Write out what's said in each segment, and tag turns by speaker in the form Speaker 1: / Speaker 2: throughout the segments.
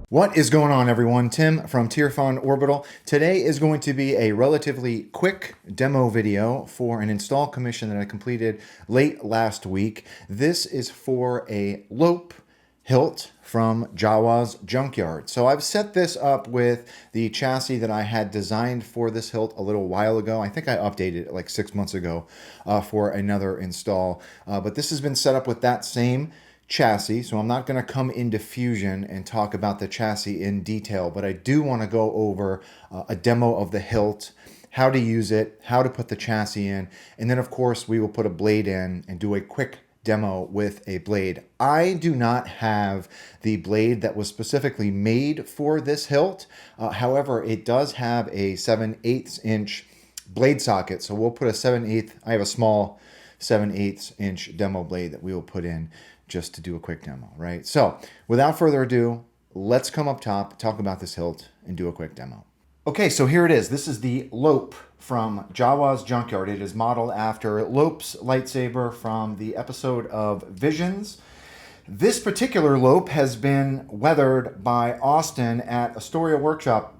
Speaker 1: What is going on, everyone? Tim from Tierfon Orbital. Today is going to be a relatively quick demo video for an install commission that I completed late last week. This is for a Lop hilt from Jawas Junkyard. So I've set this up with the chassis that I had designed for this hilt a little while ago. I think I updated it like 6 months ago for another install. But this has been set up with that same chassis, so I'm not going to come into Fusion and talk about the chassis in detail, but I do want to go over a demo of the hilt, how to use it, how to put the chassis in, and then of course we will put a blade in and do a quick demo with a blade. I do not have the blade that was specifically made for this hilt. However, it does have a 7/8 inch blade socket, so we'll put a 7/8. I have a small 7/8 inch demo blade that we will put in just to do a quick demo, right? So without further ado, let's come up top, talk about this hilt, and do a quick demo. Okay, so here it is. This is the Lop from Jawas Junkyard. It is modeled after Lop's lightsaber from the episode of Visions. This particular Lop has been weathered by Austin at Astoria Workshop.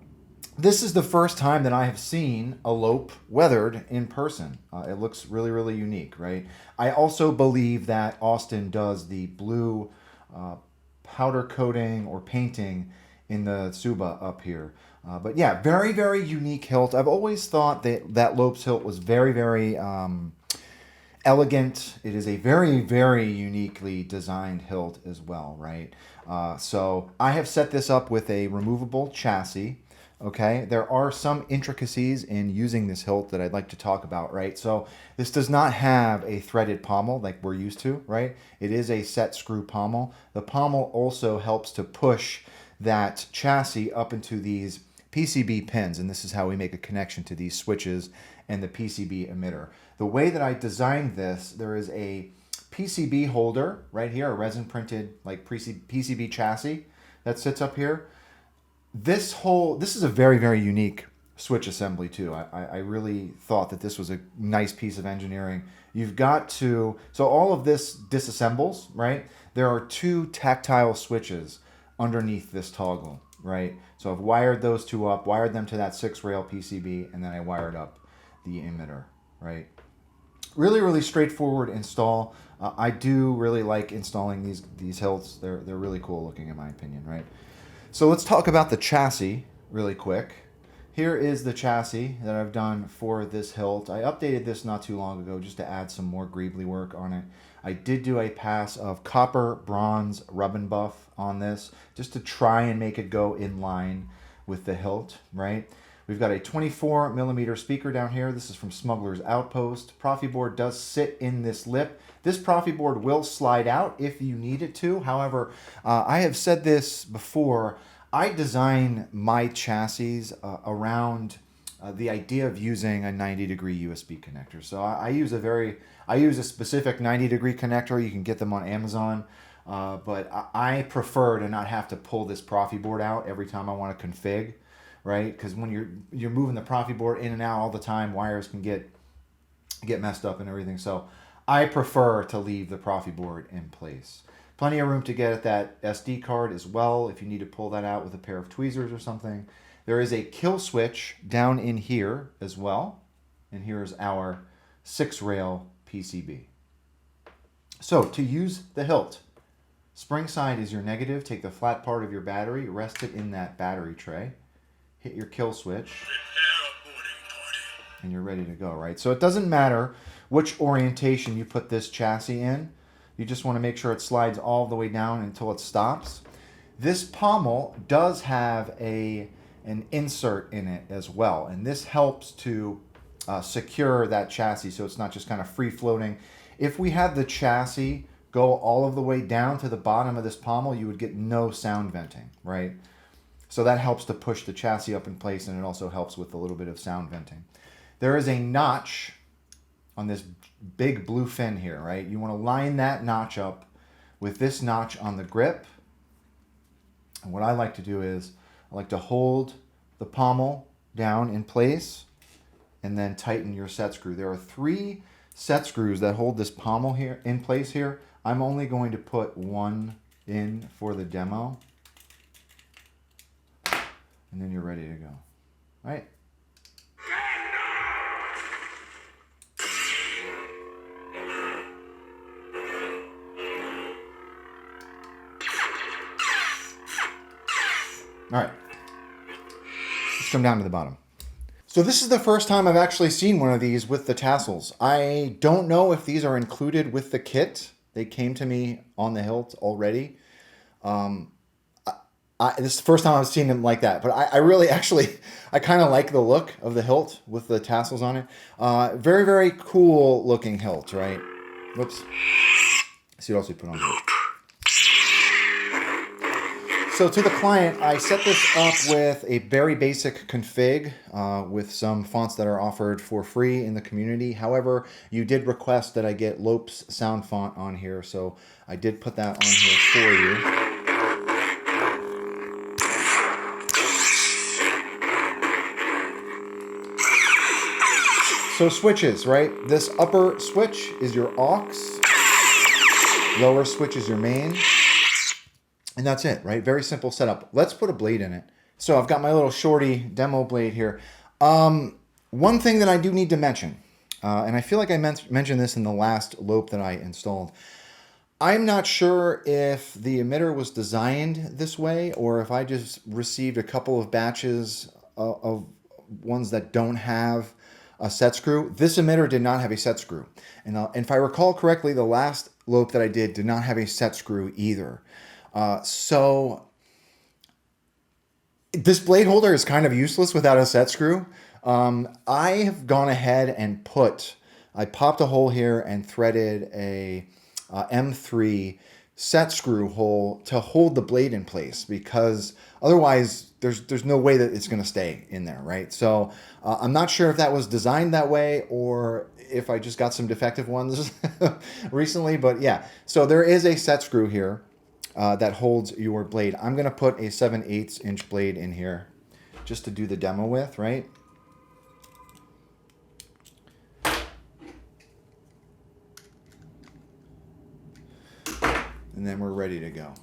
Speaker 1: This is the first time that I have seen a Lop weathered in person. It looks really, really unique, right? I also believe that Austin does the blue powder coating or painting in the Tsuba up here. But yeah, very, very unique hilt. I've always thought that Lop's hilt was very, very elegant. It is a very, very uniquely designed hilt as well, right? So I have set this up with a removable chassis. Okay, there are some intricacies in using this hilt that I'd like to talk about, right? So this does not have a threaded pommel like we're used to, right? It is a set screw pommel. The pommel also helps to push that chassis up into these PCB pins, and this is how we make a connection to these switches and the PCB emitter. The way that I designed this, there is a PCB holder right here, a resin printed like PCB chassis that sits up here. This is a very, very unique switch assembly too. I really thought that this was a nice piece of engineering. You've got to, so all of this disassembles, right? There are two tactile switches underneath this toggle, right? So I've wired those two up, wired them to that 6-rail PCB, and then I wired up the emitter, right? Really, really straightforward install. I do really like installing these hilts. They're really cool looking in my opinion, right? So let's talk about the chassis really quick. Here is the chassis that I've done for this hilt. I updated this not too long ago just to add some more greebly work on it. I did do a pass of copper bronze rub and buff on this just to try and make it go in line with the hilt, right? We've got a 24mm speaker down here. This is from Smugglers Outpost. Proffie board does sit in this lip. This Proffie board will slide out if you need it to. However, I have said this before, I design my chassis around the idea of using a 90-degree USB connector. So I use a specific 90-degree connector. You can get them on Amazon. But I prefer to not have to pull this Proffie board out every time I want to config, right? Because when you're moving the Proffie board in and out all the time, wires can get messed up and everything. So I prefer to leave the Proffie board in place. Plenty of room to get at that SD card as well if you need to pull that out with a pair of tweezers or something. There is a kill switch down in here as well. And here's our 6-rail PCB. So to use the hilt, spring side is your negative. Take the flat part of your battery, rest it in that battery tray, hit your kill switch, and you're ready to go, right? So it doesn't matter which orientation you put this chassis in. You just want to make sure it slides all the way down until it stops. This pommel does have an insert in it as well, and this helps to secure that chassis so it's not just kind of free floating. If we had the chassis go all of the way down to the bottom of this pommel, you would get no sound venting, right? So that helps to push the chassis up in place, and it also helps with a little bit of sound venting. There is a notch on this big blue fin here, right? You want to line that notch up with this notch on the grip. And what I like to do is I like to hold the pommel down in place and then tighten your set screw. There are 3 set screws that hold this pommel here in place here. I'm only going to put one in for the demo. and then you're ready to go. All right. All right. Let's come down to the bottom. So this is the first time I've actually seen one of these with the tassels. I don't know if these are included with the kit. They came to me on the hilt already. This is the first time I've seen them like that, but I really actually, I kind of like the look of the hilt with the tassels on it. Very, very cool looking hilt, right? Whoops. See what else we put on here. So to the client, I set this up with a very basic config with some fonts that are offered for free in the community. However, you did request that I get Lop's sound font on here, so I did put that on here for you. So switches, right? This upper switch is your aux, lower switch is your main. And that's it, right? Very simple setup. Let's put a blade in it. So I've got my little shorty demo blade here. One thing that I do need to mention, and I feel like I mentioned this in the last Lop that I installed. I'm not sure if the emitter was designed this way or if I just received a couple of batches of ones that don't have a set screw. This emitter did not have a set screw. And if I recall correctly, the last Lop that I did not have a set screw either. So this blade holder is kind of useless without a set screw. I have gone ahead and I popped a hole here and threaded a M3 set screw hole to hold the blade in place, because otherwise there's no way that it's going to stay in there, right? So I'm not sure if that was designed that way or if I just got some defective ones recently, but yeah. So there is a set screw here that holds your blade. I'm going to put a 7/8 inch blade in here just to do the demo with, right? And then we're ready to go.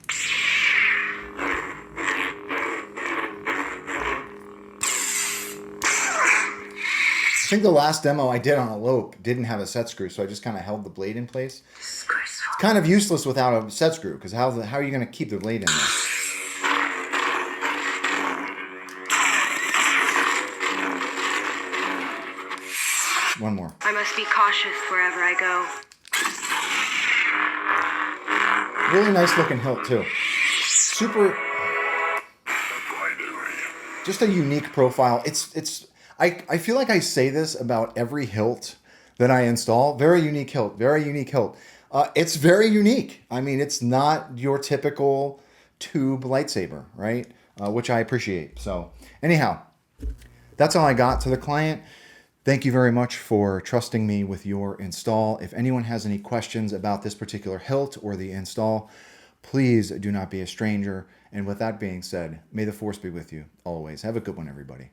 Speaker 1: I think the last demo I did on a Lop didn't have a set screw, so I just kind of held the blade in place. It's kind of useless without a set screw, because how are you going to keep the blade in there? One more.
Speaker 2: I must be cautious wherever I go.
Speaker 1: Really nice looking hilt too. Super. Just a unique profile. I feel like I say this about every hilt that I install. Very unique hilt. Very unique hilt. It's very unique. I mean, it's not your typical tube lightsaber, right? Which I appreciate. So anyhow, that's all I got to the client. Thank you very much for trusting me with your install. If anyone has any questions about this particular hilt or the install, please do not be a stranger. And with that being said, may the force be with you always. Have a good one, everybody.